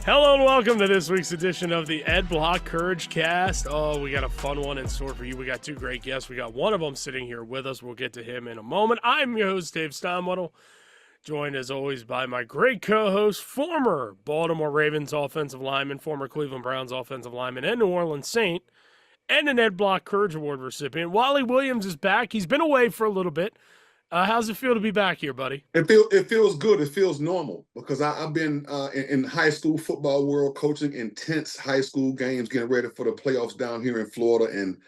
Hello and welcome to this week's edition of the Ed Block CourageCast. Oh, we got a fun one in store for you. We got two great guests. We got one of them sitting here with us. We'll get to him in a moment. I'm your host, Dave Steinwedel, joined as always by my great co-host, former Baltimore Ravens offensive lineman, former Cleveland Browns offensive lineman, and New Orleans Saint, and an Ed Block Courage Award recipient. Wally Williams is back. He's been away for a little bit. How's it feel to be back here, buddy? It feels good. It feels normal because I've been in high school football world coaching intense high school games, getting ready for the playoffs down here in Florida, and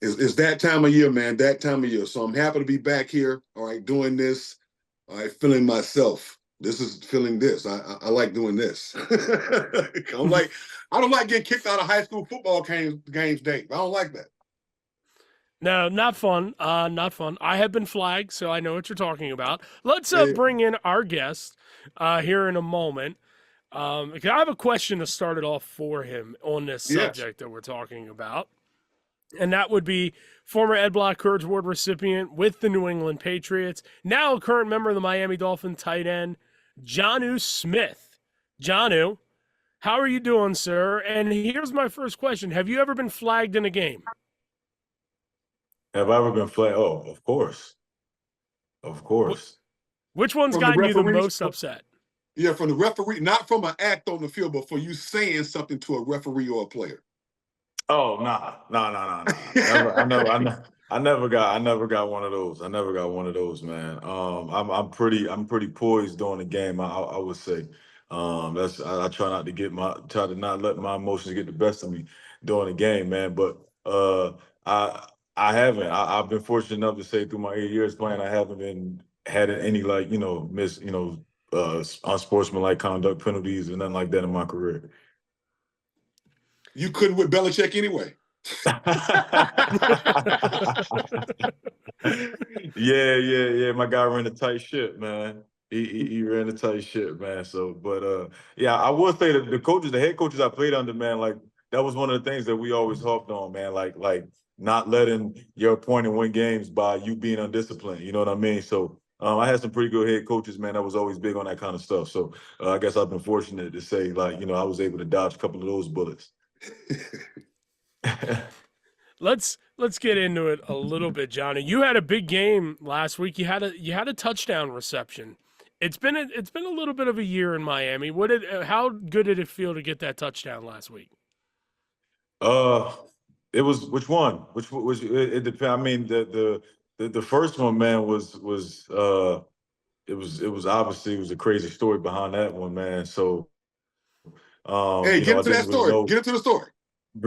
it's that time of year, man. That time of year. So I'm happy to be back here. All right, doing this. All right, feeling myself. This is feeling this. I like doing this. I don't like getting kicked out of high school football games, Dave. I don't like that. No, not fun. Not fun. I have been flagged, so I know what you're talking about. Let's bring in our guest here in a moment. I have a question to start it off for him on this subject that we're talking about. And that would be former Ed Block Courage Award recipient with the New England Patriots, now a current member of the Miami Dolphin tight end, Jonnu Smith. Jonnu, how are you doing, sir? And here's my first question. Have you ever been flagged in a game? Have I ever been flagged? Oh, of course. Of course. Which one's gotten you the most upset? Yeah, from the referee, not from an act on the field, but for you saying something to a referee or a player. Oh, nah. I never got one of those. I never got one of those, man. I'm pretty poised during the game, I would say. I try to not let my emotions get the best of me during the game, man. But I haven't. I've been fortunate enough to say through my 8 years playing, I haven't had any unsportsmanlike conduct penalties or nothing like that in my career. You couldn't with Belichick anyway. Yeah. My guy ran a tight ship, man. He ran a tight ship, man. So, but yeah, I will say that the head coaches I played under, man, like that was one of the things that we always harped on, man. Like not letting your opponent win games by you being undisciplined. You know what I mean? So I had some pretty good head coaches, man, that was always big on that kind of stuff. So I guess I've been fortunate to say, I was able to dodge a couple of those bullets. Let's get into it a little bit, Johnny. You had a big game last week. You had a touchdown reception. It's been a little bit of a year in Miami. How good did it feel to get that touchdown last week? It was which one? It depends. I mean, the first one, man, was obviously a crazy story behind that one, man. So hey, get into that story. Get into the story.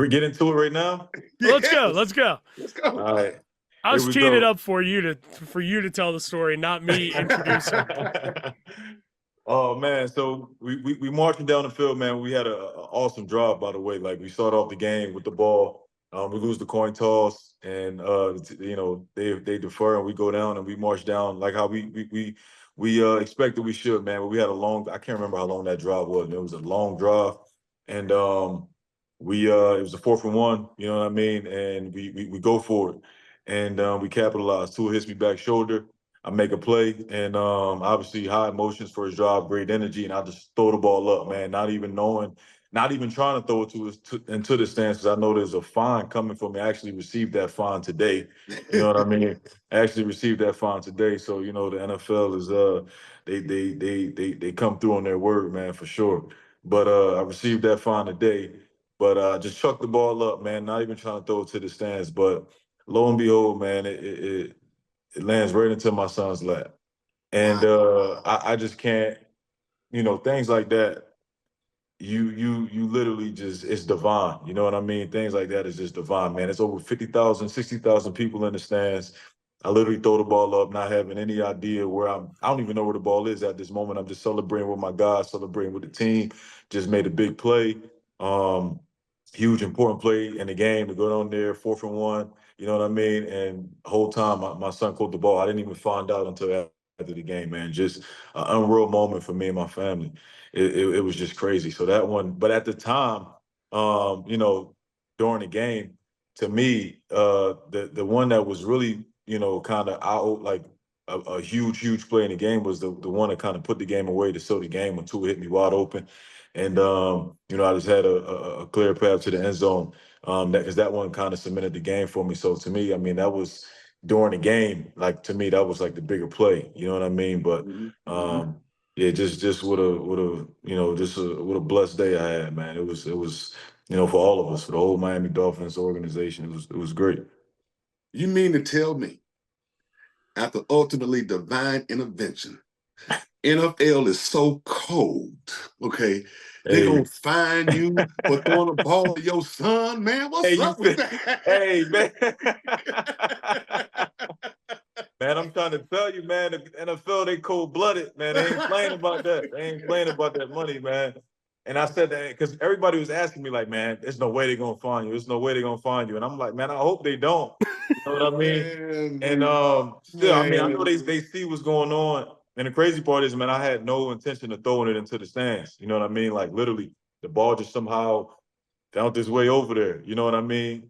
Get into it right now. Let's go. Let's go. All right. I was teeing it up for you to tell the story, not me introducing. Oh man, so we marching down the field, man. We had an awesome drive, by the way. Like we start off the game with the ball. We lose the coin toss, and they defer, and we go down, and we march down like how we expected we should, man. But we had I can't remember how long that drive was. It was a long drive, and it was a 4th and 1. You know what I mean? And we go for it, and we capitalize. Tua hits me back shoulder. I make a play, and obviously high emotions for his drive, great energy, and I just throw the ball up, man, not even trying to throw it into the stands because I know there's a fine coming for me. I actually received that fine today. You know what I mean? I actually received that fine today. So, the NFL is they come through on their word, man, for sure. But I received that fine today. But I just chucked the ball up, man, not even trying to throw it to the stands. But lo and behold, man, it lands right into my son's lap. And I just can't, things like that, you literally just, it's divine. You know what I mean? Things like that is just divine, man. It's over 50,000, 60,000 people in the stands. I literally throw the ball up, not having any idea I don't even know where the ball is at this moment. I'm just celebrating with my guys, celebrating with the team. Just made a big play. Huge, important play in the game to go down there, 4th and 1. You know what I mean? And the whole time, my son caught the ball. I didn't even find out until after the game, man. Just an unreal moment for me and my family. It was just crazy. So that one, but at the time, during the game, to me, the one that was really, kind of out, like a huge play in the game was the one that kind of put the game away to seal the game when Tua hit me wide open. And I just had a clear path to the end zone. Because that one kind of cemented the game for me. So to me, I mean, that was during the game. Like to me, that was like the bigger play. You know what I mean? But yeah, just what a blessed day I had, man. It was for all of us, for the whole Miami Dolphins organization. It was great. You mean to tell me, after ultimately divine intervention, NFL is so cold, okay? They're going to fine you for throwing a ball to your son, man. What's up with that? Hey, man. Man, I'm trying to tell you, man, the NFL, they cold-blooded, man. They ain't playing about that. They ain't playing about that money, man. And I said that because everybody was asking me, like, man, there's no way they're going to find you. There's no way they're going to find you. And I'm like, man, I hope they don't. You know what I mean? Man, and still, I mean, I know they see what's going on. And the crazy part is, man, I had no intention of throwing it into the stands. You know what I mean? Like, literally, the ball just somehow found its way over there. You know what I mean?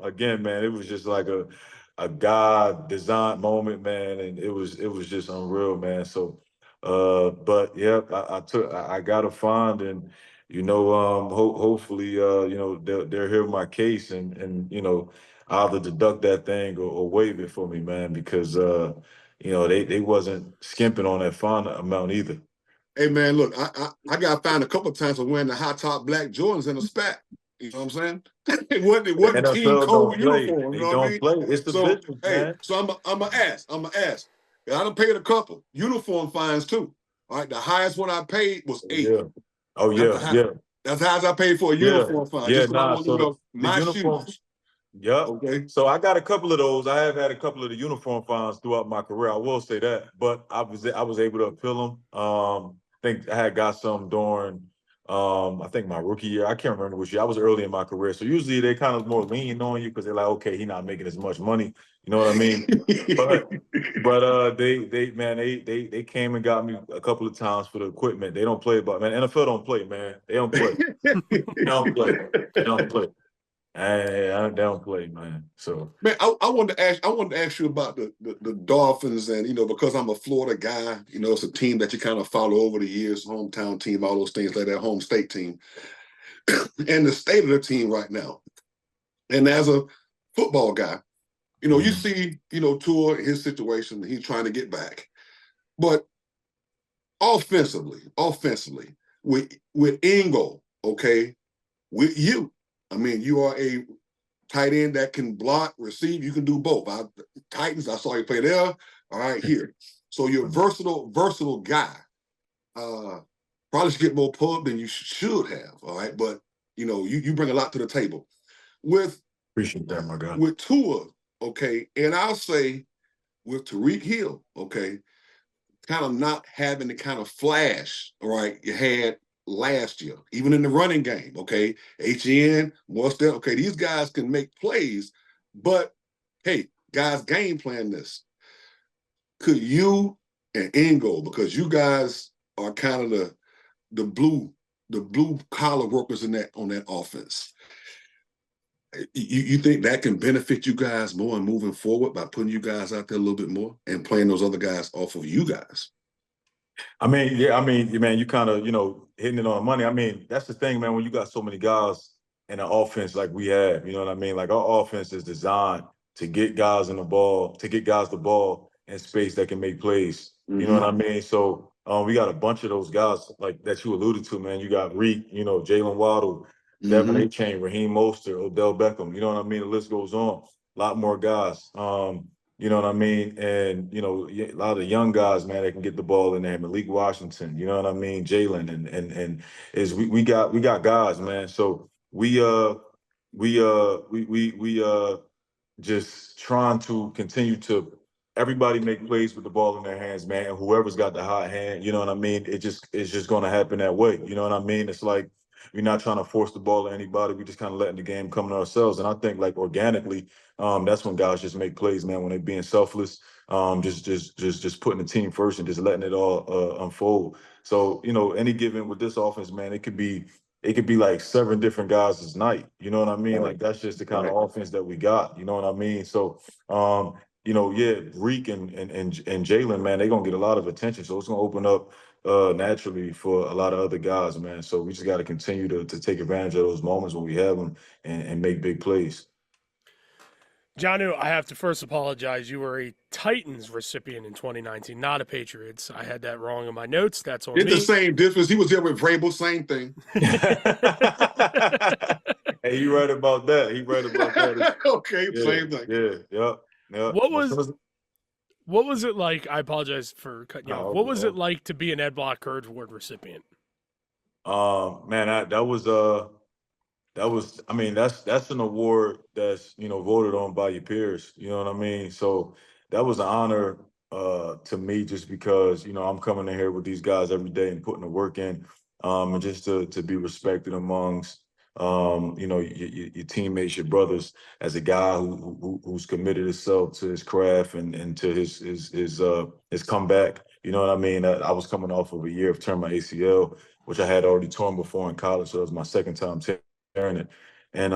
Again, man, it was just like a God designed moment, man, and it was just unreal, man. So, but yeah, I got a fond, and hopefully, they'll hear my case, and either deduct that thing or waive it for me, man, because they wasn't skimping on that fine amount either. Hey man, look, I got fined a couple of times for wearing the high top black Jordans in a spat. You know what I'm saying? it wasn't team code uniform. You know what I mean? Play. It's the business, man. So I'm gonna ask. I done paid a couple uniform fines too. All right, the highest one I paid was $8. Yeah. That's the highest I paid for a uniform fine. Yeah, just I want to know my shoes. Yep. Okay. So I got a couple of those. I have had a couple of the uniform fines throughout my career. I will say that, but I was able to appeal them. I think I had got some during I think my rookie year. I can't remember which year. I was early in my career, so usually they kind of more lean on you because they're like, okay, he's not making as much money. You know what I mean? but they came and got me a couple of times for the equipment. They don't play, but man, NFL don't play, man. They don't play. They don't play. They don't play. I don't play, man. So man, I wanted to ask you about the Dolphins, and because I'm a Florida guy, it's a team that you kind of follow over the years, hometown team, all those things like that, home state team, and the state of the team right now. And as a football guy, you see, Tua, his situation, he's trying to get back, but offensively, with Ingo, okay, with you, I mean, you are a tight end that can block, receive. You can do both. Titans, I saw you play there. All right, here. So you're a versatile guy. Probably should get more pub than you should have. All right, but you bring a lot to the table. Appreciate that, my guy. With Tua, okay, and I'll say with Tyreek Hill, okay, kind of not having the kind of flash, all right, you had last year, even in the running game, okay? HN, Mostert, okay, these guys can make plays, but hey, guys, game plan this. Could you and Ingo, because you guys are kind of the blue collar workers on that offense. You think that can benefit you guys more and moving forward by putting you guys out there a little bit more and playing those other guys off of you guys? Man, you kind of, hitting it on the money. I mean, that's the thing, man, when you got so many guys in an offense like we have, you know what I mean? Like our offense is designed to get guys the ball in space that can make plays. You know what I mean? So we got a bunch of those guys like that you alluded to, man. You got Reek, Jalen Waddle, Devin A-Chain, Raheem Mostert, Odell Beckham. You know what I mean? The list goes on. A lot more guys. You know what I mean? And, a lot of young guys, man, that can get the ball in there. Malik Washington, you know what I mean? Jalen and we got guys, man. So we just trying to continue to everybody make plays with the ball in their hands, man. And whoever's got the hot hand, you know what I mean? It's just gonna happen that way. You know what I mean? It's like we're not trying to force the ball to anybody. We just kind of letting the game come to ourselves. And I think like organically, that's when guys just make plays, man, when they're being selfless, just putting the team first and just letting it all unfold. So, any given with this offense, man, it could be like 7 different guys this night. You know what I mean? Like that's just the kind of offense that we got. You know what I mean? So Reek and Jalen, man, they're gonna get a lot of attention. So it's gonna open up naturally for a lot of other guys, man. So we just got to continue to take advantage of those moments when we have them and make big plays. Jonnu, I have to first apologize. You were a Titans recipient in 2019, not a Patriots. I had that wrong in my notes. That's on It's me. the same difference. He was there with Vrabel, same thing. Hey, you right about that. He right about that. Okay, same thing. Yeah. What was it like? I apologize for cutting you off. What was it Okay. like to be an Ed Block Courage Award recipient? Man, that was, I mean, that's an award that's, voted on by your peers. You know what I mean? So that was an honor to me, just because, I'm coming in here with these guys every day and putting the work in, and just to be respected amongst your teammates, your brothers, as a guy who's committed himself to his craft and to his comeback. You know what I mean? I was coming off of a year of tearing my ACL, which I had already torn before in college, so it was my second time tearing it. And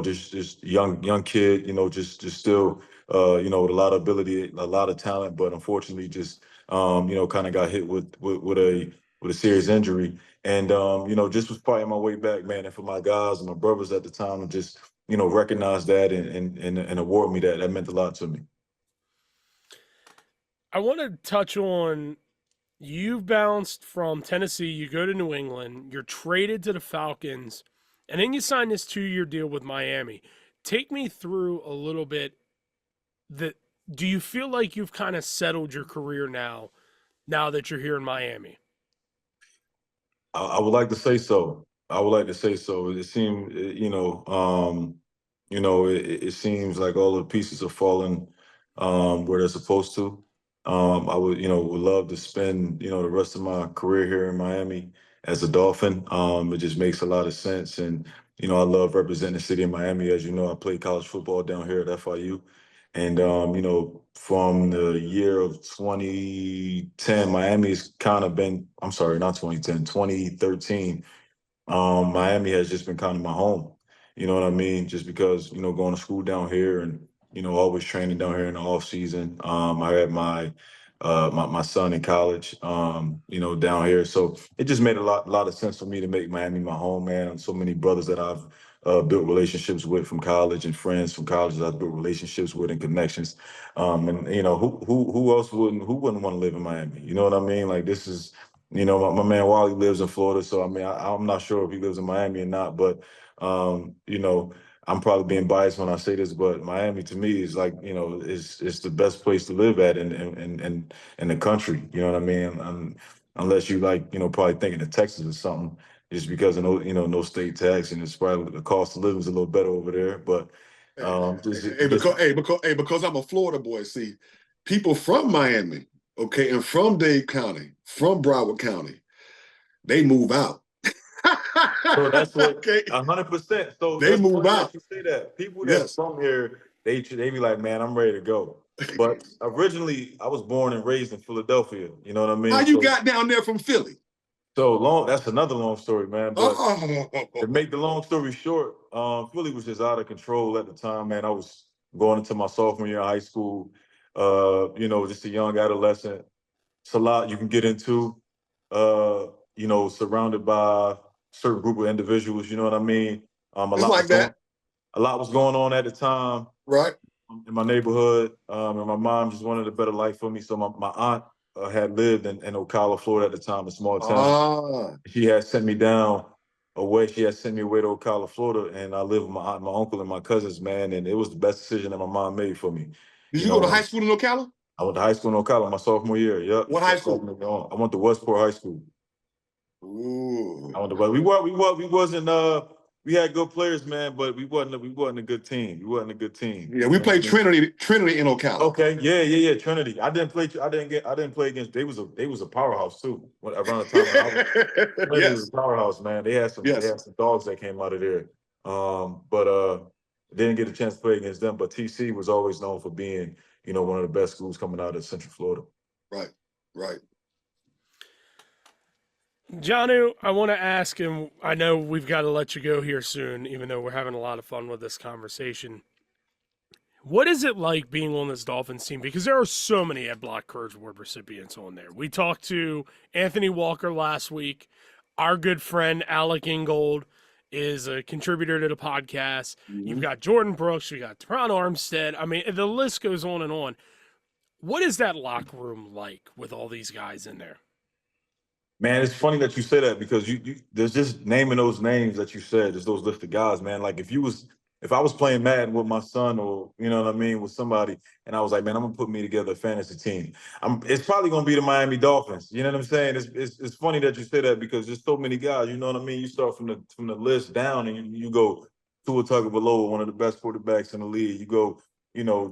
just young kid, just still with a lot of ability, a lot of talent, but unfortunately just kind of got hit with a serious injury. And just was fighting my way back, man. And for my guys and my brothers at the time to just, recognize that and award me that meant a lot to me. I want to touch on, you've bounced from Tennessee, you go to New England, you're traded to the Falcons, and then you sign this 2-year deal with Miami. Take me through a little bit. Do you feel like you've kind of settled your career now that you're here in Miami? I would like to say so. I would like to say so. It seemed, it seems like all the pieces are falling where they're supposed to. I would love to spend, the rest of my career here in Miami as a Dolphin. It just makes a lot of sense. And, I love representing the city of Miami. As you know, I played college football down here at FIU. And, from the year of 2010, Miami's kind of been, I'm sorry, not 2010, 2013. Miami has just been kind of my home. You know what I mean? Just because, going to school down here and, always training down here in the off season. I had my son in college, down here. So it just made a lot of sense for me to make Miami my home, man. So many brothers that I've built relationships with from college, and friends from college that I've built relationships with and connections. And who else wouldn't want to live in Miami? You know what I mean? Like, this is, my man Wally lives in Florida, so I mean, I'm not sure if he lives in Miami or not, but I'm probably being biased when I say this, but Miami to me is like, it's the best place to live at in the country. You know what I mean? Unless you like, probably thinking of Texas or something, just because of no state tax, and it's probably the cost of living is a little better over there. But because I'm a Florida boy, see, people from Miami, okay, and from Dade County, from Broward County, they move out. So that's what 100%. So they that's move funny out. that you say that. People that's from here, they be like, man, I'm ready to go. But originally, I was born and raised in Philadelphia. You know what I mean? How you got down there from Philly? So long. That's another long story, man. But to make the long story short, Philly was just out of control at the time, man. I was going into my sophomore year of high school. Just a young adolescent. It's a lot you can get into. Surrounded by a certain group of individuals. You know what I mean? A lot was going on at the time, right, in my neighborhood, and my mom just wanted a better life for me. So my aunt had lived in Ocala, Florida at the time, a small town. She had sent me down away. She had sent me away to Ocala, Florida, and I lived with my aunt, my uncle, and my cousins, man. And it was the best decision that my mom made for me. Did you go to high school in Ocala? I went to high school in Ocala my sophomore year. Yep. What high school? I went to Westport High School. Ooh. I went to, we had good players, man, but we wasn't a good team. We wasn't a good team. Yeah, we played Trinity in Ocala. Okay, yeah, Trinity. I didn't play against. They was a powerhouse too. Around the time Trinity was a powerhouse, man. They had some dogs that came out of there. But didn't get a chance to play against them. But TC was always known for being, one of the best schools coming out of Central Florida. Right. Jonnu, I want to ask, and I know we've got to let you go here soon, even though we're having a lot of fun with this conversation. What is it like being on this Dolphins team? Because there are so many Ed Block Courage Award recipients on there. We talked to Anthony Walker last week. Our good friend Alec Ingold is a contributor to the podcast. You've got Jordan Brooks. You got Teron Armstead. I mean, the list goes on and on. What is that locker room like with all these guys in there? Man, it's funny that you say that because you there's just naming those names that you said, just those list of guys, man. Like if I was playing Madden with my son or you know what I mean, with somebody, and I was like, man, I'm gonna put me together a fantasy team. It's probably gonna be the Miami Dolphins. You know what I'm saying? It's funny that you say that because there's so many guys. You know what I mean? You start from the list down, and you go Tua Tagovailoa, one of the best quarterbacks in the league. You go,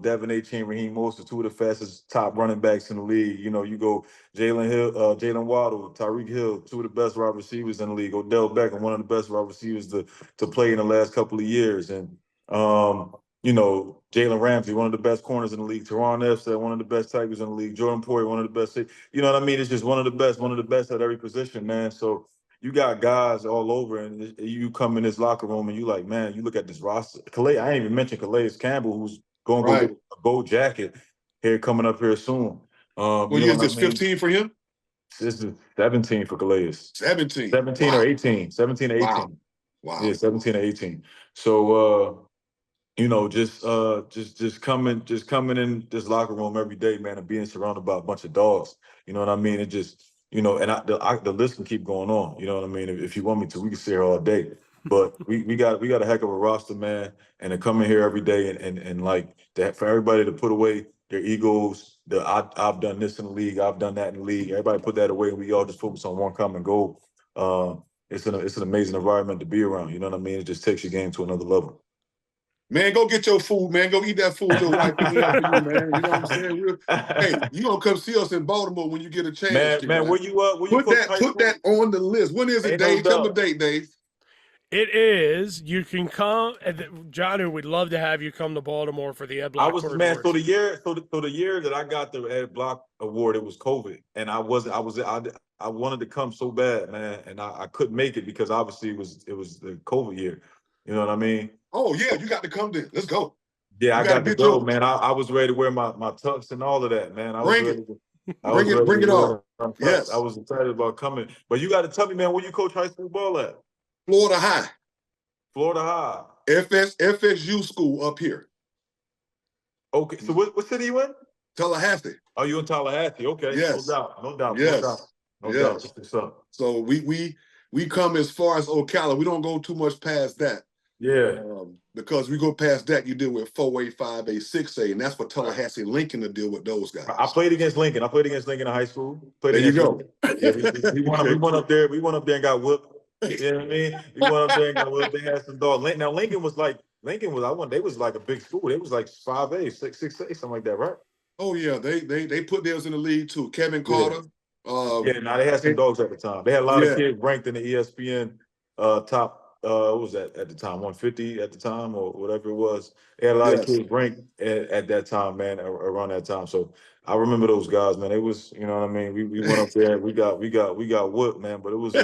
Devin A. Chain, Raheem Mostert, two of the fastest top running backs in the league. You go Jalen Waddle, Tyreek Hill, two of the best wide receivers in the league. Odell Beckham, one of the best wide receivers to play in the last couple of years. And, Jalen Ramsey, one of the best corners in the league. Teron Armstead, one of the best tackles in the league. Jordan Poyer, one of the best. You know what I mean? It's just one of the best at every position, man. So you got guys all over, and you come in this locker room, and you like, man, you look at this roster. I ain't even mentioned Calais Campbell, who's going to go get a gold jacket here coming up here soon. What year is this, 15 for him? This is 17 for Calais. 17? 17 wow. or 18. 17 or 18. Wow. Yeah, 17 or 18. So, just coming in this locker room every day, man, and being surrounded by a bunch of dogs. You know what I mean? It just, and the list can keep going on. You know what I mean? If you want me to, we can sit here all day. But we got a heck of a roster, man, and to come in here every day and like that for everybody to put away their egos. I've done this in the league, I've done that in the league. Everybody put that away, and we all just focus on one common goal. It's an amazing environment to be around. You know what I mean? It just takes your game to another level. Man, go get your food, man. Go eat that food your wife put up for you, man. You know what I'm saying? Hey, you gonna come see us in Baltimore when you get a chance. Man, where you put that on the list. When is it, Dave? Tell me the date, Dave. It is. You can come, Jonnu. We'd love to have you come to Baltimore for the Ed Block. So the year that I got the Ed Block award, it was COVID, and I wanted to come so bad, man, and I couldn't make it because obviously it was the COVID year. You know what I mean? Oh yeah, you got to come then. Let's go. Yeah, I got to go, man. I was ready to wear my tux and all of that, man. Bring it on. Yes, I was excited about coming, but you got to tell me, man, where you coach high school ball at? Florida High. Florida High. FSU school up here. Okay, so what city you in? Tallahassee. Oh, you in Tallahassee? Okay, yes. No doubt. Yes. No doubt. So we come as far as Ocala. We don't go too much past that. Yeah. Because we go past that, you deal with 4A, 5A, 6A, and that's for Tallahassee Lincoln to deal with those guys. I played against Lincoln. In high school. There you go. Yeah, we went up there. We went up there and got whooped. You know what I mean? We went up there and got whooped. They had some dogs. Now Lincoln was like they was like a big school. They was like 5A, 6A, something like that, right? Oh yeah, they put theirs in the league too. Kevin Carter. They had some dogs at the time. They had a lot of kids ranked in the ESPN top. What was that at the time? 150 at the time, or whatever it was. They had a lot of kids ranked at that time, man, around that time. So I remember those guys, man. It was, you know what I mean. We went up there. We got whooped, man. But it was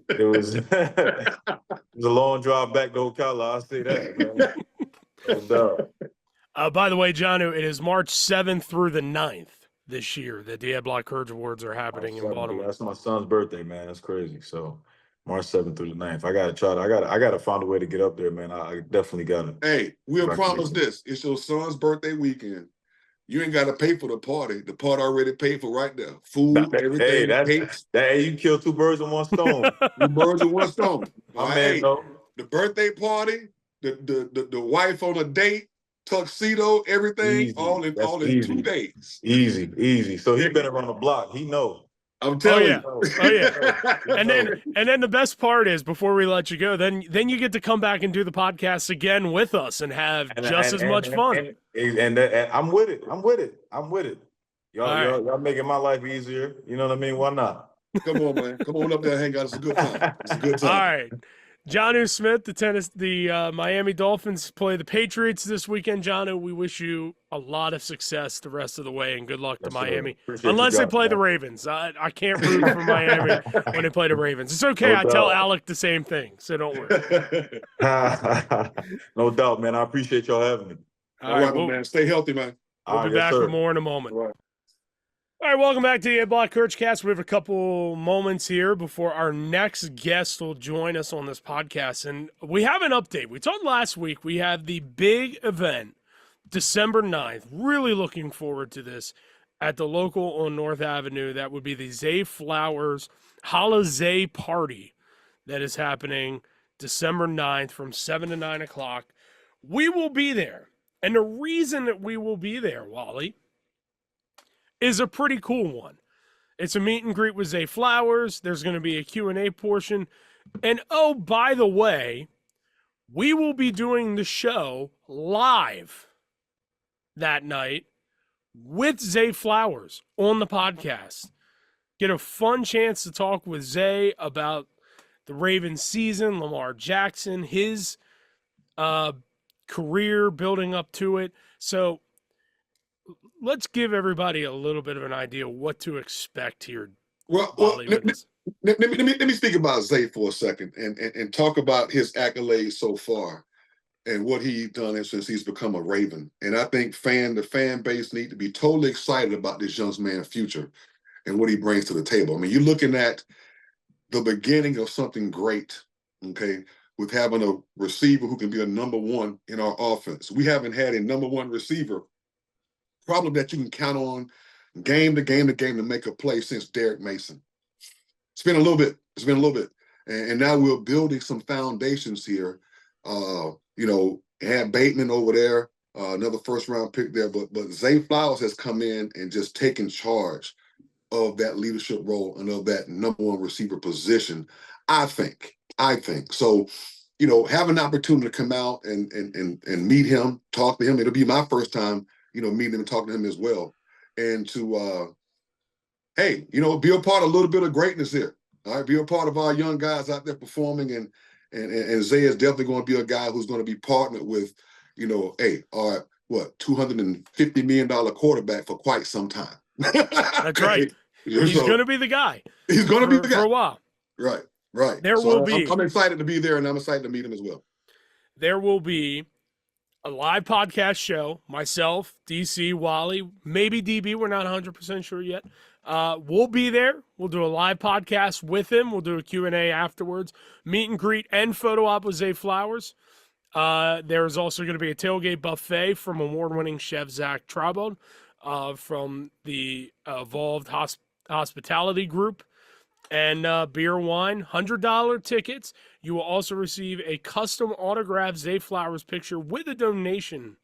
it was a long drive back to Ocala. I say that, man. By the way, Jonnu, it is March 7th through the 9th this year that the Ed Block Courage Awards are happening in Baltimore. That's my son's birthday, man. That's crazy. So March 7th through the 9th. I gotta find a way to get up there, man. I definitely gotta. Hey, we'll promise this. It's your son's birthday weekend. You ain't gotta pay for the party. The party already paid for right there. Food, everything. You kill two birds with one stone. Two birds with one stone. The birthday party, the wife on a date, tuxedo, everything, easy. all in 2 days. Easy. So he's been around the block. He knows. I'm telling you. Oh yeah. And then the best part is, before we let you go, then you get to come back and do the podcast again with us and have as much fun. And I'm with it. Y'all making my life easier. You know what I mean? Why not? Come on, man. Come on up there and hang out. It's a good time. All right. Jonnu Smith, the Miami Dolphins play the Patriots this weekend. Jonnu, we wish you a lot of success the rest of the way, and good luck to Miami. Unless they play the Ravens. I can't root for Miami when they play the Ravens. It's okay. I tell Alec the same thing, so don't worry. No doubt, man. I appreciate y'all having me. All right, my man. Stay healthy, man. We'll be back with more in a moment. All right, welcome back to the Ed Block CourageCast. We have a couple moments here before our next guest will join us on this podcast. And we have an update. We talked last week. We have the big event, December 9th. Really looking forward to this at the local on North Avenue. That would be the Zay Flowers HoliZay party that is happening December 9th from 7 to 9 o'clock. We will be there. And the reason that we will be there, Wally, is a pretty cool one. It's a meet and greet with Zay Flowers. There's going to be a Q&A portion. And oh, by the way, we will be doing the show live that night with Zay Flowers on the podcast. Get a fun chance to talk with Zay about the Ravens season, Lamar Jackson, his career building up to it. So let's give everybody a little bit of an idea what to expect here. Well, let me speak about Zay for a second and talk about his accolades so far and what he's done since he's become a Raven. And I think the fan base need to be totally excited about this young man's future and what he brings to the table. I mean, you're looking at the beginning of something great, okay, with having a receiver who can be a number one in our offense. We haven't had a number one receiver probably that you can count on game to game to game to make a play since Derek Mason. It's been a little bit. And now we're building some foundations here. Had Bateman over there, another first-round pick there. But Zay Flowers has come in and just taken charge of that leadership role and of that number one receiver position, I think. So, have an opportunity to come out and meet him, talk to him. It'll be my first time, meeting him and talking to him as well. And to, be a part of a little bit of greatness here. All right, be a part of our young guys out there performing. And Zay is definitely going to be a guy who's going to be partnered with, $250 million quarterback for quite some time. That's right. He's going to be the guy. He's going to be the guy for a while. Right. There will be. I'm excited to be there, and I'm excited to meet him as well. There will be a live podcast show. Myself, DC, Wally, maybe DB. We're not 100% sure yet. We'll be there. We'll do a live podcast with him. We'll do a Q&A afterwards. Meet and greet and photo op with Zay Flowers. There's also going to be a tailgate buffet from award-winning chef Zach Trabon from the Evolved Hospitality Group. And beer, wine, $100 tickets. You will also receive a custom autographed Zay Flowers picture with a donation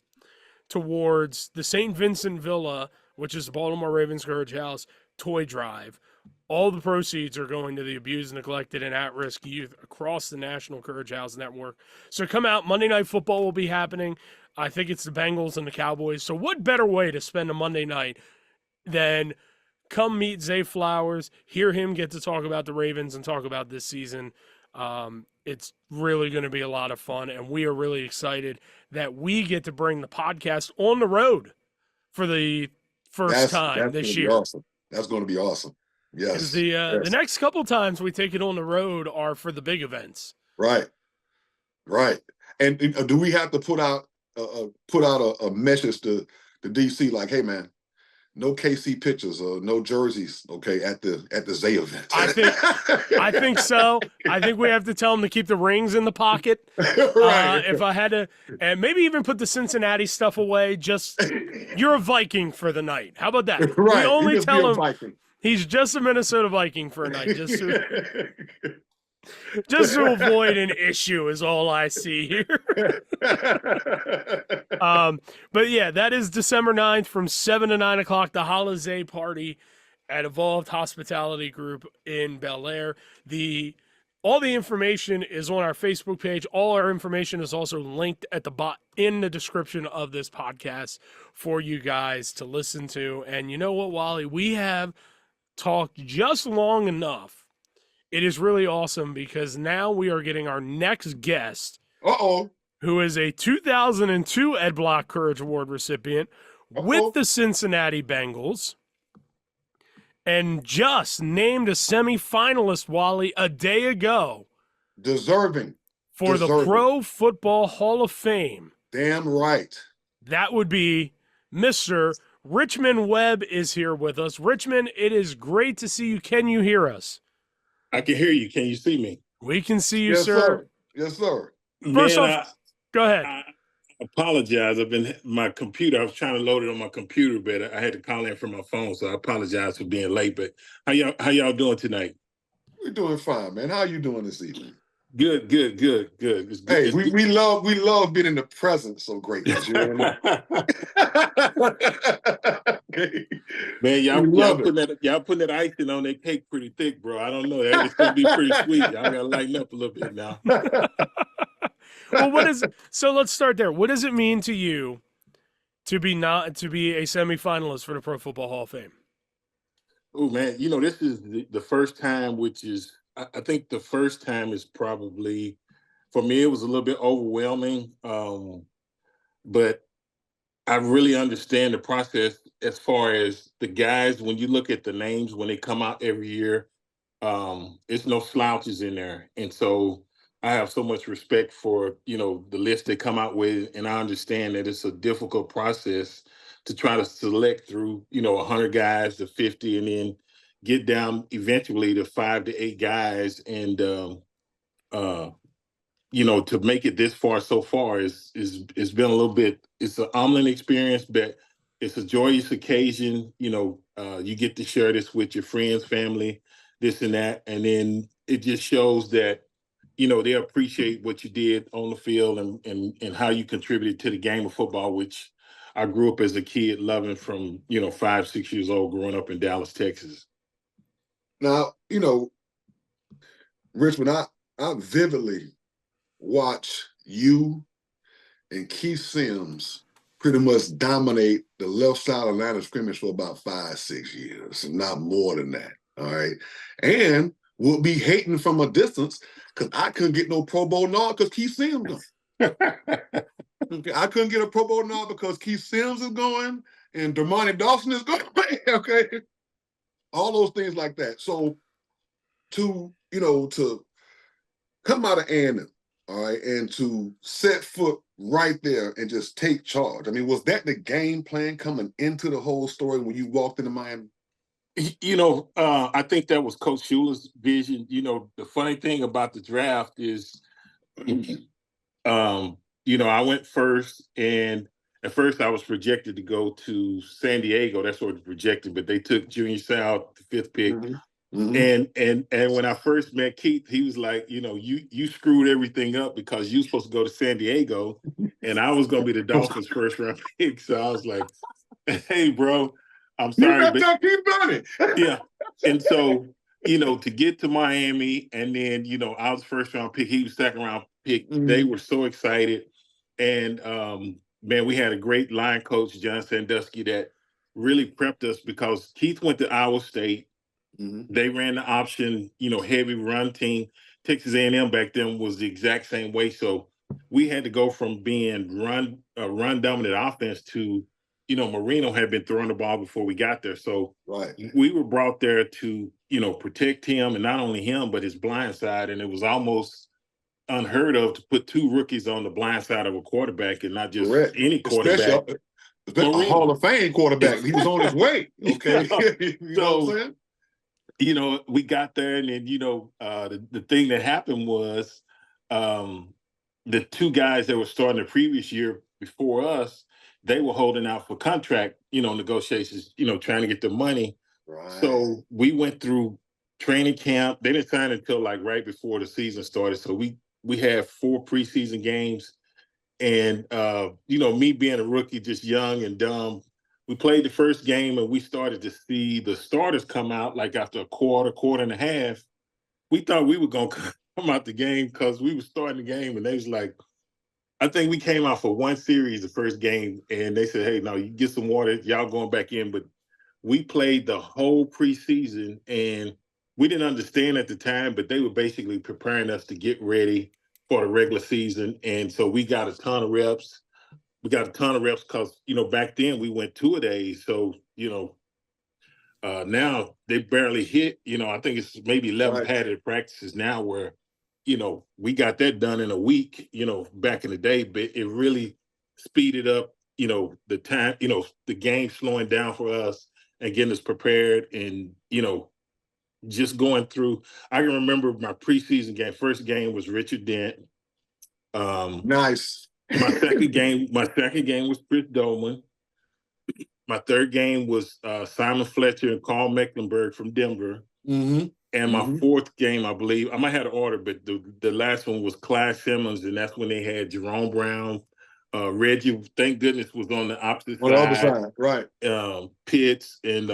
towards the St. Vincent Villa, which is the Baltimore Ravens Courage House, toy drive. All the proceeds are going to the abused, neglected, and at-risk youth across the National Courage House Network. So come out. Monday Night Football will be happening. I think it's the Bengals and the Cowboys. So what better way to spend a Monday night than come meet Zay Flowers, hear him get to talk about the Ravens and talk about this season. It's really going to be a lot of fun, and we are really excited that we get to bring the podcast on the road for the first time this year. Awesome. That's going to be awesome. Yes. The next couple times we take it on the road are for the big events. Right. And do we have to put out a message to DC like, hey man, no KC pictures or no jerseys, okay, at the Zay event? I think so. I think we have to tell them to keep the rings in the pocket. Right. If I had to, and maybe even put the Cincinnati stuff away. Just you're a Viking for the night. How about that? Right. We only tell him he's just a Minnesota Viking for a night. Just to avoid an issue is all I see here. But yeah, that is December 9th from 7 to 9 o'clock, the HoliZay party at Evolved Hospitality Group in Bel Air. All the information is on our Facebook page. All our information is also linked at in the description of this podcast for you guys to listen to. And you know what, Wally? We have talked just long enough. It is really awesome because now we are getting our next guest, who is a 2002 Ed Block Courage Award recipient with the Cincinnati Bengals and just named a semifinalist, Wally, a day ago. Deserving. For the Pro Football Hall of Fame. Damn right. That would be Mr. Richmond Webb is here with us. Richmond, it is great to see you. Can you hear us? I can hear you. Can you see me? We can see you, Yes, sir. sir. Yes, sir. First Man, off, go ahead. I apologize. I've been my computer. I was trying to load it on my computer, but I had to call in from my phone, so I apologize for being late. But how y'all doing tonight? We're doing fine, man. How you doing this evening? Good. It's good. Hey, we love being in the presence of greatness. You know what I mean? Okay. Man, y'all love putting that icing on that cake pretty thick, bro. I don't know. It's gonna be pretty sweet. Y'all gotta lighten up a little bit now. Well, so let's start there. What does it mean to you to be a semifinalist for the Pro Football Hall of Fame? Oh man, this is the first time, which is I think the first time is probably for me. It was a little bit overwhelming, but I really understand the process as far as the guys. When you look at the names when they come out every year, it's no slouches in there, and so I have so much respect for the list they come out with, and I understand that it's a difficult process to try to select through 100 guys to 50, and then get down eventually to 5 to 8 guys, and to make it this far so far is been a little bit. It's an humbling experience, but it's a joyous occasion. You get to share this with your friends, family, this and that, and then it just shows that they appreciate what you did on the field and how you contributed to the game of football, which I grew up as a kid loving from 5, 6 years old, growing up in Dallas, Texas. Now, Richmond, I vividly watch you and Keith Sims pretty much dominate the left side of the line of scrimmage for about 5, 6 years, and not more than that. All right. And we'll be hating from a distance because I couldn't get no Pro Bowl nod because Keith Sims going. Okay, I couldn't get a Pro Bowl nod because Keith Sims is going and Dermontti Dawson is going. Okay. All those things like that. So to come out of A&M, all right, and to set foot right there and just take charge. I mean, was that the game plan coming into the whole story when you walked into Miami? I think that was Coach Shula's vision. The funny thing about the draft is, I went first, and at first I was projected to go to San Diego. That's what was projected, but they took Junior Seau, the 5th pick. And when I first met Keith, he was like, you screwed everything up because you were supposed to go to San Diego, and I was going to be the Dolphins' first round pick. So I was like, hey, bro, I'm sorry, but keep running. Yeah. And so, to get to Miami, and then, I was first round pick, he was second round pick. They were so excited. And man, we had a great line coach, John Sandusky, that really prepped us because Keith went to Iowa State. They ran the option, heavy run team. Texas A&M back then was the exact same way. So we had to go from being run dominant offense to, Marino had been throwing the ball before we got there. So we were brought there to, protect him, and not only him, but his blind side. And it was almost unheard of to put 2 rookies on the blind side of a quarterback, and not just any quarterback. A Hall of Fame quarterback. He was on his way. Okay. You know what I'm saying? We got there, and then, the thing that happened was the 2 guys that were starting the previous year before us, they were holding out for contract, negotiations, trying to get the money. Right. So we went through training camp. They didn't sign until like right before the season started. So we had 4 preseason games, and me being a rookie, just young and dumb, we played the first game, and we started to see the starters come out like after a quarter and a half. We thought we were going to come out the game because we were starting the game, and they was like, I think we came out for 1 series the first game, and they said, hey, no, you get some water, y'all going back in. But we played the whole preseason, and we didn't understand at the time, but they were basically preparing us to get ready for the regular season. And so we got a ton of reps. We got a ton of reps because, back then we went 2-a-days. So, now they barely hit, I think it's maybe 11 padded practices now where, we got that done in a week, back in the day, but it really speeded up, the time, the game slowing down for us and getting us prepared, and just going through. I can remember my preseason game. First game was Richard Dent. Nice. My second game was Chris Dolman. My third game was Simon Fletcher and Carl Mecklenburg from Denver. Mm-hmm. And my fourth game, I believe, I might have the order, but the last one was Clyde Simmons, and that's when they had Jerome Brown. Reggie, thank goodness, was on the opposite On side. the other side, right. Pitts, and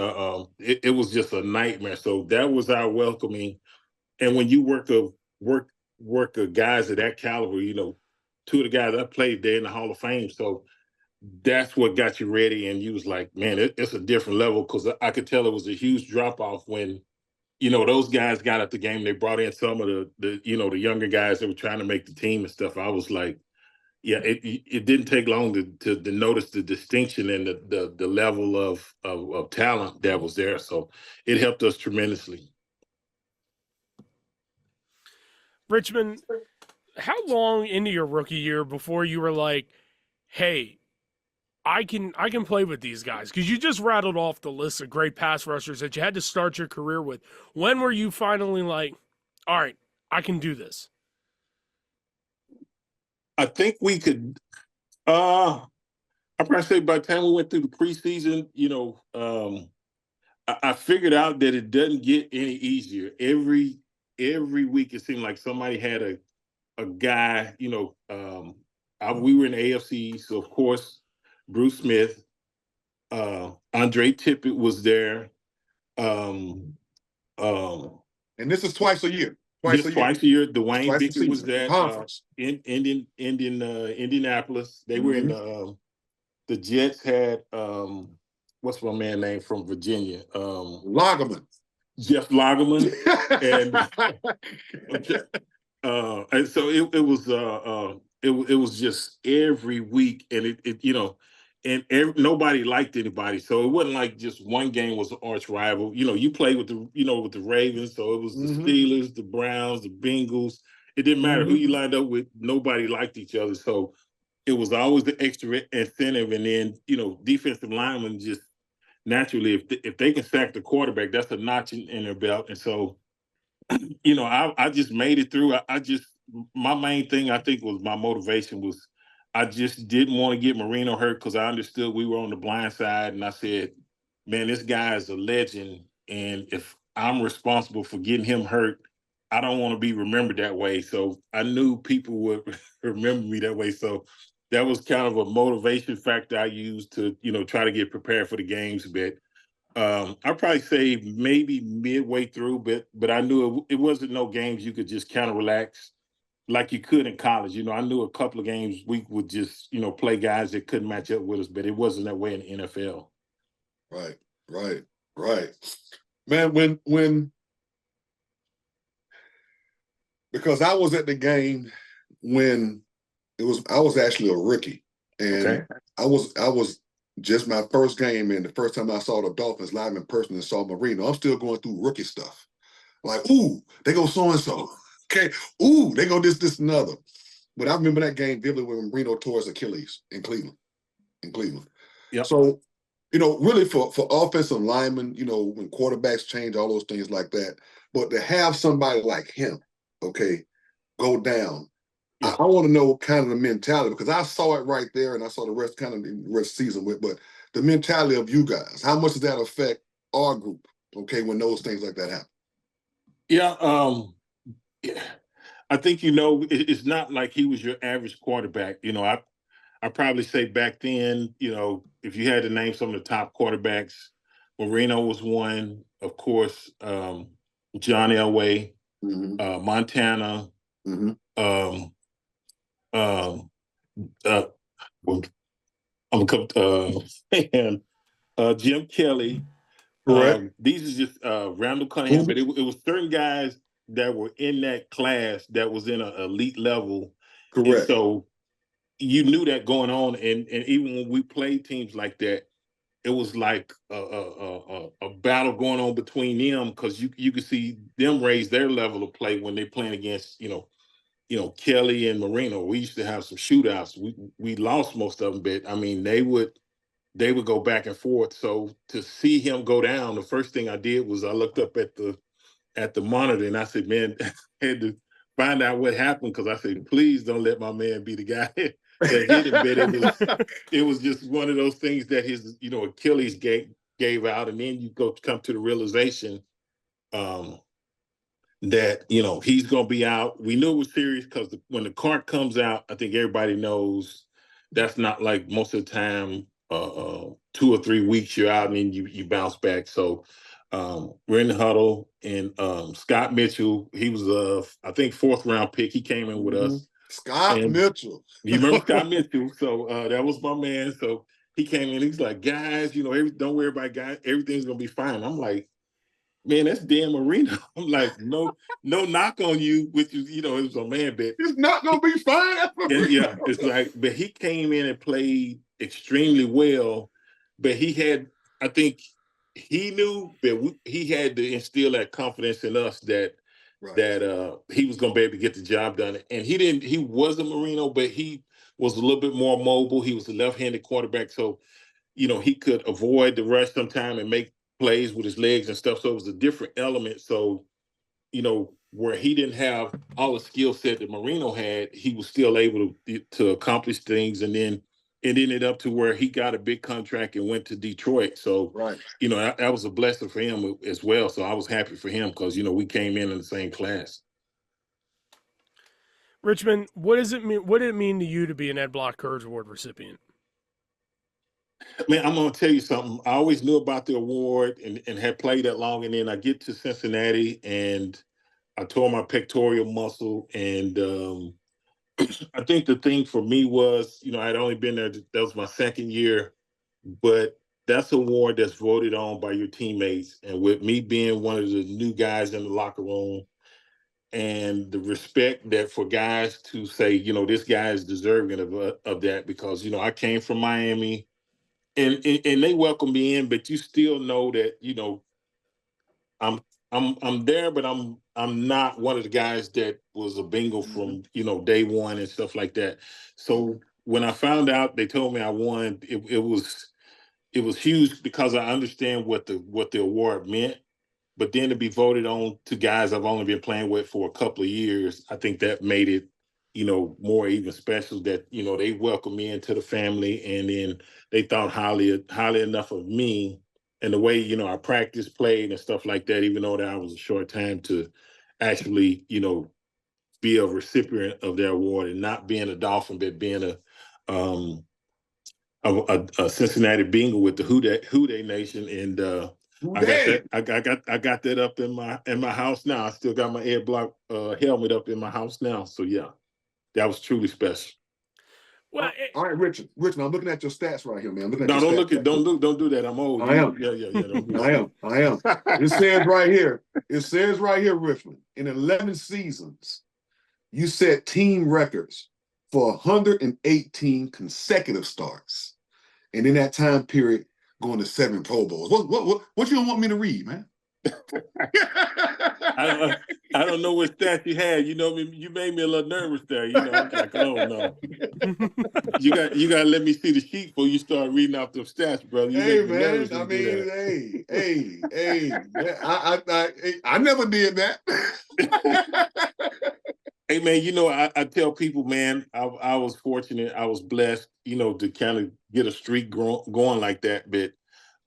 it was just a nightmare. So that was our welcoming. And when you work guys of that caliber, two of the guys I played, they're in the Hall of Fame. So that's what got you ready. And you was like, man, it's a different level, because I could tell it was a huge drop off when, those guys got at the game. They brought in some of the younger guys that were trying to make the team and stuff. I was like, yeah, it didn't take long to notice the distinction and the level of talent that was there. So it helped us tremendously. Richmond, how long into your rookie year before you were like, hey, I can play with these guys? Because you just rattled off the list of great pass rushers that you had to start your career with. When were you finally like, all right, I can do this? I think we could. I probably say by the time we went through the preseason, I figured out that it doesn't get any easier. Every week it seemed like somebody had a guy. We were in the AFC, so of course Bruce Smith, Andre Tippett was there. And this is twice a year. Twice a year. Dwayne Bickett was there. Conference. In Indianapolis. They were in the Jets had what's my man name from Virginia? Lagerman. Jeff Lagerman. And so it was just every week, and nobody liked anybody. So it wasn't like just one game was an arch rival. You played with the Ravens, so it was the Steelers, the Browns, the Bengals. It didn't matter who you lined up with. Nobody liked each other. So it was always the extra incentive. And then, defensive linemen just naturally, if they can sack the quarterback, that's a notch in their belt. And so, I just made it through. My main thing, I think, was my motivation was I just didn't want to get Marino hurt, because I understood we were on the blind side. And I said, man, this guy is a legend. And if I'm responsible for getting him hurt, I don't want to be remembered that way. So I knew people would remember me that way. So that was kind of a motivation factor I used to, try to get prepared for the games. But I'd probably say maybe midway through, but I knew it wasn't no games you could just kind of relax like you could in college. I knew a couple of games we would just, play guys that couldn't match up with us, but it wasn't that way in the NFL. Right. Man, when because I was at the game when I was actually a rookie, and I was just my first game, and the first time I saw the Dolphins live in person and saw Marino. I'm still going through rookie stuff. Like, ooh, they go so-and-so. Okay, ooh, they go this, and another. But I remember that game vividly when Marino tore his Achilles in Cleveland. Yep. So, really for offensive linemen, when quarterbacks change, all those things like that. But to have somebody like him, go down, yeah. I want to know kind of the mentality, because I saw it right there, and I saw the rest of the season with. But the mentality of you guys, how much does that affect our group? When those things like that happen. Yeah. I think, it's not like he was your average quarterback. I probably say back then, if you had to name some of the top quarterbacks, Marino was one, of course, John Elway, Montana, Jim Kelly. Correct. These are just Randall Cunningham, but it was certain guys that were in that class that was in an elite level. Correct. And so you knew that going on, and even when we played teams like that, it was like a battle going on between them, because you could see them raise their level of play when they're playing against Kelly and Marino, we used to have some shootouts. We lost most of them, but I mean, they would go back and forth. So to see him go down, the first thing I did was I looked up at the monitor and I said, man, I had to find out what happened, because I said, please don't let my man be the guy that hit him. But it was just one of those things that his Achilles gave out, and then you come to the realization that he's going to be out. We knew it was serious because when the cart comes out, I think everybody knows that's not like most of the time. 2 or 3 weeks you're out and then you bounce back. So we're in the huddle, and Scott Mitchell, he was I think 4th round pick. He came in with us. Scott Mitchell. You remember Scott Mitchell? So that was my man. So he came in. He's like, guys, don't worry about guys. Everything's gonna be fine. I'm like, man, that's Dan Marino. I'm like, no knock on you, which is, it was a man, but it's not gonna be fine. Yeah, it's like, but he came in and played extremely well. But I think he knew that he had to instill that confidence in us that he was going to be able to get the job done. And he was a Marino, but he was a little bit more mobile. He was a left-handed quarterback, so he could avoid the rush sometime and make plays with his legs and stuff. So it was a different element. So where he didn't have all the skill set that Marino had, he was still able to accomplish things. And then it ended up to where he got a big contract and went to Detroit. So, that was a blessing for him as well. So I was happy for him because, we came in the same class. Richmond, what does it mean? What did it mean to you to be an Ed Block Courage Award recipient? Man, I'm going to tell you something. I always knew about the award and had played that long. And then I get to Cincinnati and I tore my pectoral muscle. And I think the thing for me was, I'd only been there. That was my 2nd year. But that's an award that's voted on by your teammates. And with me being one of the new guys in the locker room, and the respect that for guys to say, this guy is deserving of that, because, I came from Miami. And they welcome me in, but you still know that I'm there, but I'm not one of the guys that was a Bengal from day one and stuff like that. So when I found out they told me I won, it was huge, because I understand what the award meant. But then to be voted on to guys I've only been playing with for a couple of years, I think that made it more even special, that they welcomed me into the family, and then they thought highly enough of me and the way I practiced, played, and stuff like that. Even though that I was a short time to actually be a recipient of their award, and not being a Dolphin, but being a Cincinnati Bengal with the HoliZay Nation. And I got that up in my house now. I still got my Ed Block helmet up in my house now. So yeah. That was truly special. Well, all right, Richard, I'm looking at your stats right here, man. I'm looking at don't do that. I'm old. I am. Yeah. Don't do that. I am. It says right here, Richmond, in 11 seasons, you set team records for 118 consecutive starts. And in that time period, going to 7 Pro Bowls. What you don't want me to read, man? I don't know what stats you had. You made me a little nervous there. I'm like, oh no. You got to let me see the sheet before you start reading off the stats, brother. Hey man, I never did that. Hey man, I tell people, man, I was fortunate, I was blessed, to kind of get a streak going like that. But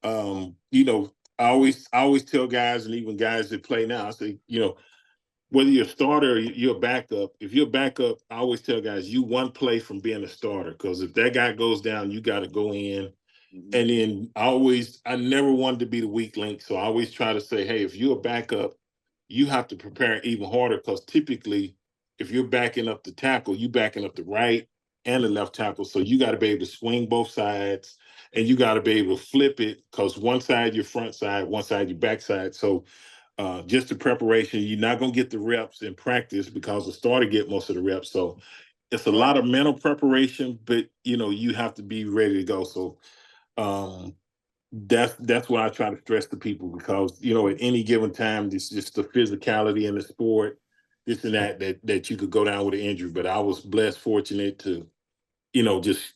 I always tell guys, and even guys that play now, I say, whether you're a starter or you're a backup, if you're a backup, I always tell guys, you one play from being a starter, because if that guy goes down, you got to go in. Mm-hmm. And then I never wanted to be the weak link. So I always try to say, hey, if you're a backup, you have to prepare even harder, because typically if you're backing up the tackle, you're backing up the right and the left tackle. So you got to be able to swing both sides, and you got to be able to flip it, because one side your front side, one side your back side. So just the preparation, you're not going to get the reps in practice, because the starter get most of the reps. So it's a lot of mental preparation, but you have to be ready to go. So that's what I try to stress to people, because at any given time, it's just the physicality in the sport, this and that you could go down with an injury. But I was blessed, fortunate to, just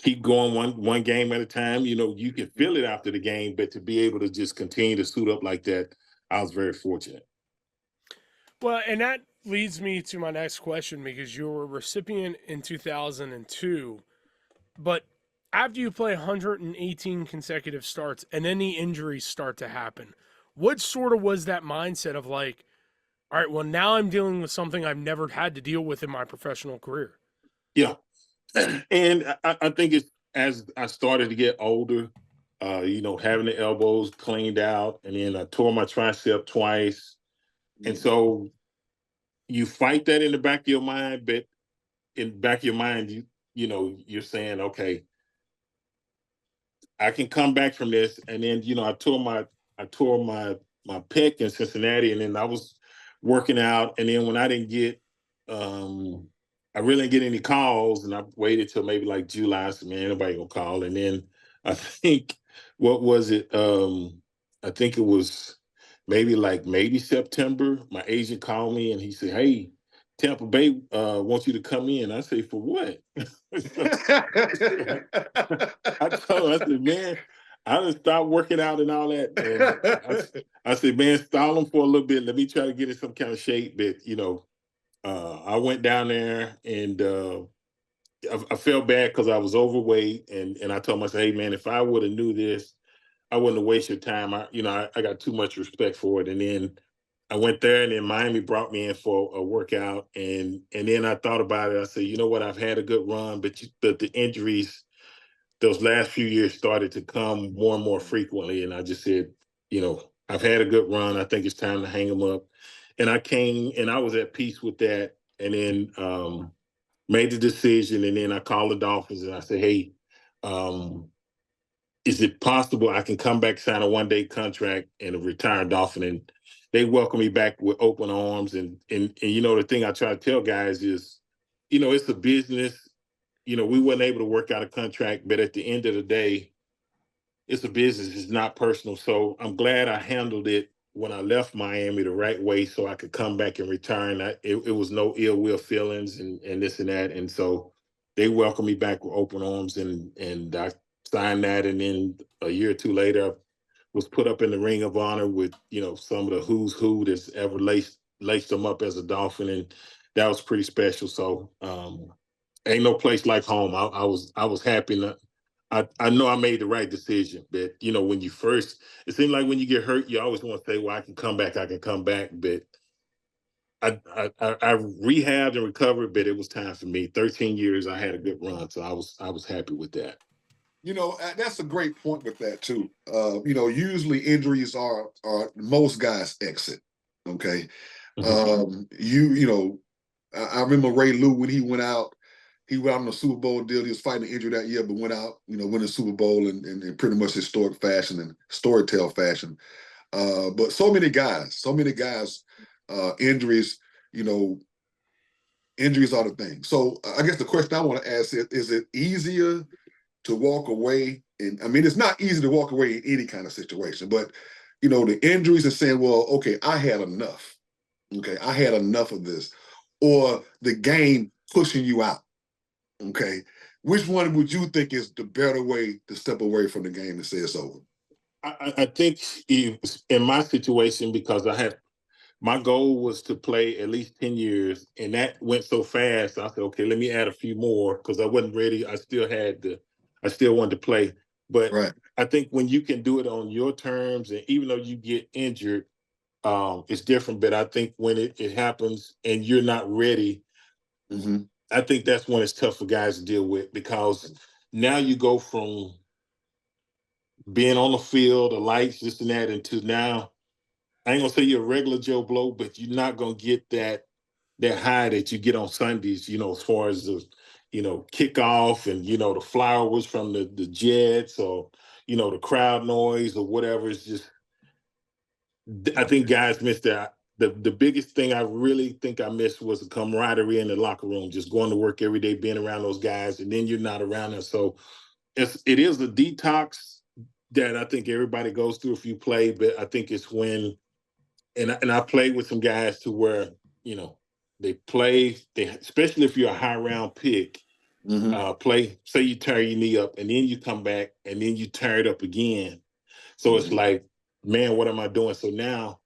keep going one game at a time. You can feel it after the game, but to be able to just continue to suit up like that, I was very fortunate. Well, and that leads me to my next question because you were a recipient in 2002, but after you play 118 consecutive starts and then the injuries start to happen, what sort of was that mindset of like, all right, well, now I'm dealing with something I've never had to deal with in my professional career? Yeah. And I think it's as I started to get older, having the elbows cleaned out, and then I tore my tricep twice. And so you fight that in the back of your mind, but in the back of your mind, you're saying, okay, I can come back from this. And then, I tore my pec in Cincinnati, and then I was working out. And then when I didn't get I really didn't get any calls, and I waited till maybe like July. I said, man, nobody gonna call. And then I think what was it? I think it was maybe September. My agent called me and he said, hey, Tampa Bay wants you to come in. I say, for what? I told him, I said, man, I done stopped working out and all that. And I said, man, stall them for a little bit. Let me try to get in some kind of shape. But, I went down there and I felt bad because I was overweight. And I told myself, hey, man, if I would have knew this, I wouldn't have wasted time. I got too much respect for it. And then I went there, and then Miami brought me in for a workout. And then I thought about it. I said, you know what? I've had a good run, but the injuries those last few years started to come more and more frequently. And I just said, I've had a good run. I think it's time to hang them up. And I came and I was at peace with that. And then made the decision. And then I called the Dolphins and I said, hey, is it possible I can come back, sign a one-day contract and a retired Dolphin? And they welcome me back with open arms. And the thing I try to tell guys is, it's a business. We weren't able to work out a contract, but at the end of the day, it's a business. It's not personal. So I'm glad I handled it when I left Miami the right way so I could come back and retire. And it was no ill will feelings and this and that. And so they welcomed me back with open arms and I signed that. And then a year or two later, I was put up in the Ring of Honor with, some of the who's who that's ever laced them up as a Dolphin. And that was pretty special. So, ain't no place like home. I was happy. I know I made the right decision, but when you first, it seemed like when you get hurt, you always want to say, "Well, I can come back. I can come back." But I rehabbed and recovered, but it was time for me. 13 years, I had a good run, so I was happy with that. That's a great point with that too. Usually injuries are most guys exit. Okay. Mhm. I remember Ray Lou when he went out. He went out on a Super Bowl deal. He was fighting an injury that year, but went out, win the Super Bowl in pretty much historic fashion and storytell fashion. But so many guys, injuries, injuries are the thing. So I guess the question I want to ask is it easier to walk away? And I mean, it's not easy to walk away in any kind of situation, but the injuries and saying, well, okay, I had enough. Okay, I had enough of this. Or the game pushing you out. Okay. Which one would you think is the better way to step away from the game and say it's over? I think in my situation, because my goal was to play at least 10 years, and that went so fast. I said, okay, let me add a few more because I wasn't ready. I still wanted to play. But right. I think when you can do it on your terms, and even though you get injured, it's different. But I think when it happens and you're not ready, I think that's when it's tough for guys to deal with, because now you go from being on the field, the lights, this and that, into now, I ain't gonna say you're a regular Joe Blow, but you're not gonna get that high that you get on Sundays, as far as the, kickoff and, the flowers from the Jets, or, the crowd noise or whatever. It's just, I think guys miss that. The biggest thing I really think I missed was the camaraderie in the locker room, just going to work every day, being around those guys, and then you're not around them. So it is a detox that I think everybody goes through if you play, but I think it's when, and I played with some guys to where, They play. Especially if you're a high round pick. Play. Say you tear your knee up, and then you come back, and then you tear it up again. So it's like, man, what am I doing? So now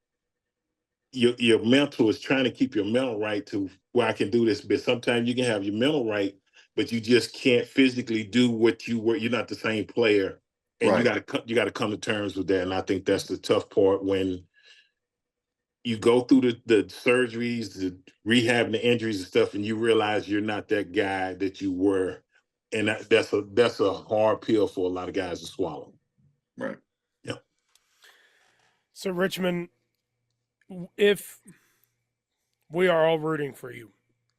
your mental is trying to keep your mental right to where I can do this. But sometimes you can have your mental right, but you just can't physically do what you were. You're not the same player, and you got to come to terms with that. And I think that's the tough part when you go through the surgeries, the rehab, and the injuries and stuff, and you realize you're not that guy that you were, and that's a hard pill for a lot of guys to swallow. Right. Yeah. So Richmond, if we are all rooting for you,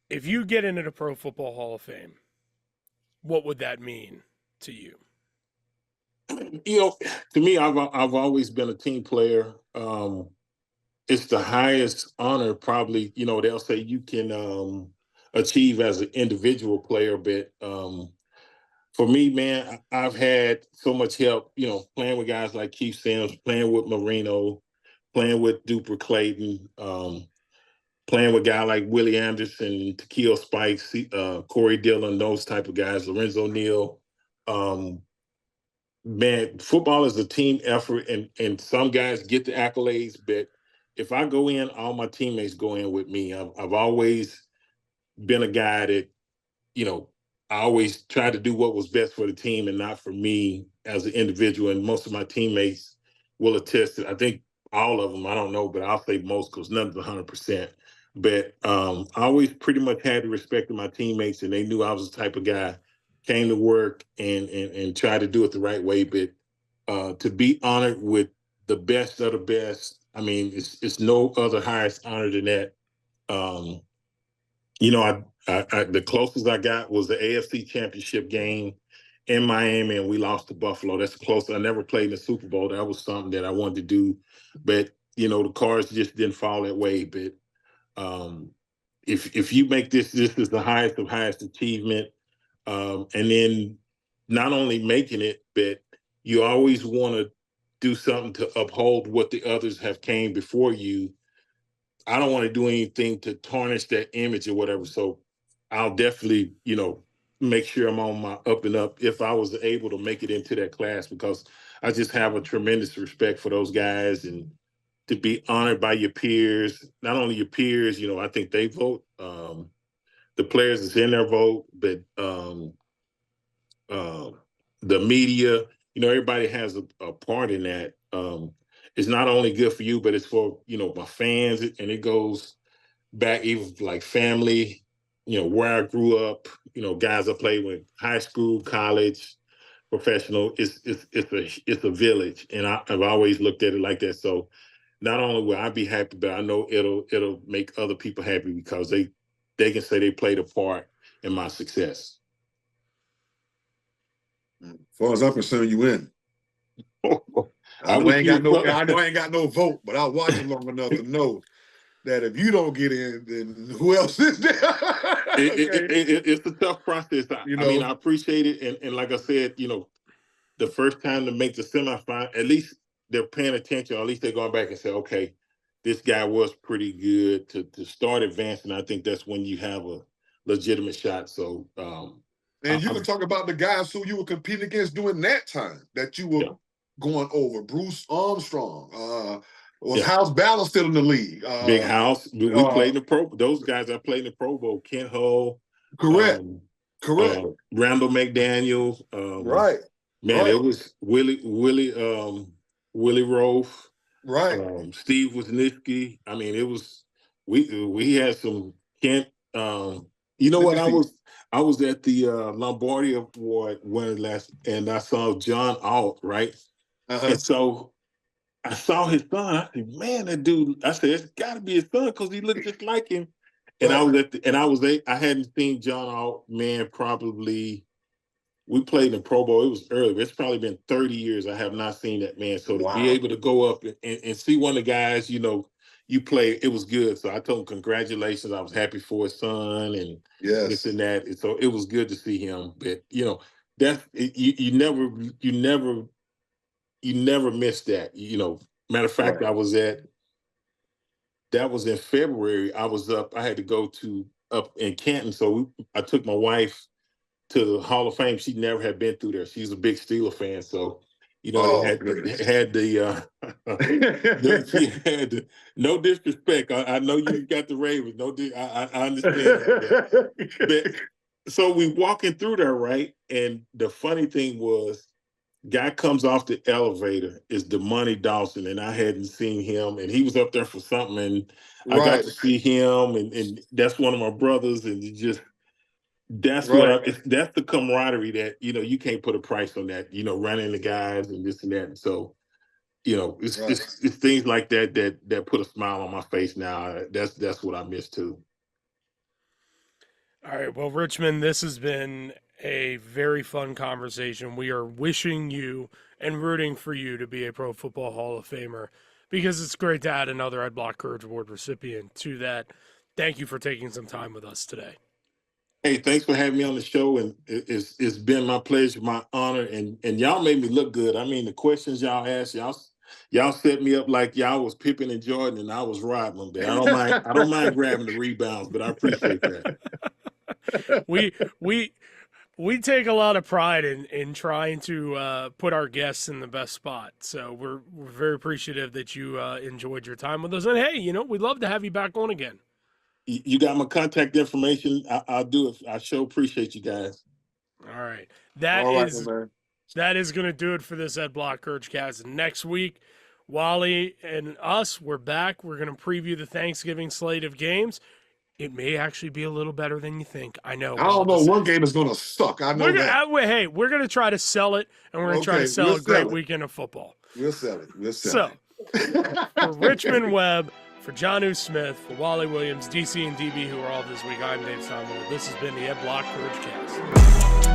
if you get into the Pro Football Hall of Fame, what would that mean to you? You know, to me, I've always been a team player. It's the highest honor, probably. You know, they'll say you can achieve as an individual player, but for me, man, I've had so much help. You know, playing with guys like Keith Sims, playing with Marino, playing with Duper Clayton, playing with guys like Willie Anderson, Takeo Spikes, Corey Dillon, those type of guys, Lorenzo Neal. Man, football is a team effort, and some guys get the accolades, but if I go in, all my teammates go in with me. I've always been a guy that, you know, I always tried to do what was best for the team and not for me as an individual. And most of my teammates will attest to, I think all of them, I don't know, but I'll say most because none's 100%. But I always pretty much had the respect of my teammates, and they knew I was the type of guy came to work and tried to do it the right way. But to be honored with the best of the best, I mean, it's no other highest honor than that. You know, I the closest I got was the AFC Championship game in Miami, and we lost to Buffalo. That's the closest. I never played in the Super Bowl. That was something that I wanted to do, but you know, the cards just didn't fall that way. But if you make this is the highest of highest achievement, and then not only making it, but you always want to do something to uphold what the others have came before you. I don't want to do anything to tarnish that image or whatever. So I'll definitely, you know, make sure I'm on my up and up if I was able to make it into that class, because I just have a tremendous respect for those guys, and to be honored by your peers, not only your peers, you know, I think they vote, the players is in their vote, but the media, you know, everybody has a part in that. It's not only good for you, but it's for, you know, my fans, and it goes back even like family, you know, where I grew up, you know, guys I played with, high school, college, professional. It's a village, and I've always looked at it like that. So not only will I be happy, but I know it'll make other people happy, because they can say they played a part in my success. As far as I'm concerned, you win. I know I ain't got no vote, but I watch it long enough to know that if you don't get in, then who else is there? It's a tough process. I mean, I appreciate it, and like I said, you know, the first time to make the semifinal, at least they're paying attention, or at least they're going back and say, okay, this guy was pretty good to start advancing. I think that's when you have a legitimate shot. So, and you can talk about the guys who you were competing against during that time that you were going over. Bruce Armstrong, was House Ballard still in the league? Big House. We played in the Pro. Those guys I played in the Pro Bowl. Kent Hull. Correct. Randall McDaniel. Right. Man, it was Willie Rofe. Right. Steve Wisniewski. I mean, it was we had some Kent. You know what? I was at the Lombardi Award winner and I saw John Alt, right? And so I saw his son. I said, man, that dude, I said, it's gotta be his son, because he looked just like him. And I hadn't seen John Alt, man, probably, we played in Pro Bowl. It was early. It's probably been 30 years I have not seen that man. So to be able to go up and see one of the guys, you know, you play, it was good. So I told him congratulations. I was happy for his son and this and that. And so it was good to see him. But you know, you never miss that. You know, matter of fact, I was at that was in February. I was up. I had to go to up in Canton, so I took my wife to the Hall of Fame. She never had been through there. She's a big Steeler fan, so they had the she had the, no disrespect. I know you got the Ravens. I understand that. But, so we walking through there, right? And the funny thing was, guy comes off the elevator is Damani Dawson, and I hadn't seen him, and he was up there for something, and I got to see him, and that's one of my brothers, and it just that's that's the camaraderie that you can't put a price on that. Running the guys and this and that. And so it's things like that put a smile on my face now. That's what I miss too. All right, well, Richmond, this has been a very fun conversation. We are wishing you and rooting for you to be a Pro Football Hall of Famer, because it's great to add another Ed Block Courage Award recipient to that. Thank you for taking some time with us today. Hey, thanks for having me on the show, and it's been my pleasure, my honor, and y'all made me look good. I mean, the questions y'all asked, y'all set me up like y'all was Pippen and Jordan, and I was Rodman. But I don't mind grabbing the rebounds, but I appreciate that. We take a lot of pride in trying to put our guests in the best spot. So we're very appreciative that you enjoyed your time with us. And hey, we'd love to have you back on again. You got my contact information. I'll do it. I sure appreciate you guys. All right. That is going to do it for this Ed Block CourageCast. Next week, Wally and us, we're back. We're going to preview the Thanksgiving slate of games. It may actually be a little better than you think. I know. I don't know. One game is going to suck. I know that. Hey, we're going to try to sell it, and we're going to try to sell a great weekend of football. We'll sell it. So, for Richmond Webb, for Jonnu Smith, for Wally Williams, DC and DB, who are all this week, I'm Dave Steinwedel. This has been the Ed Block CourageCast.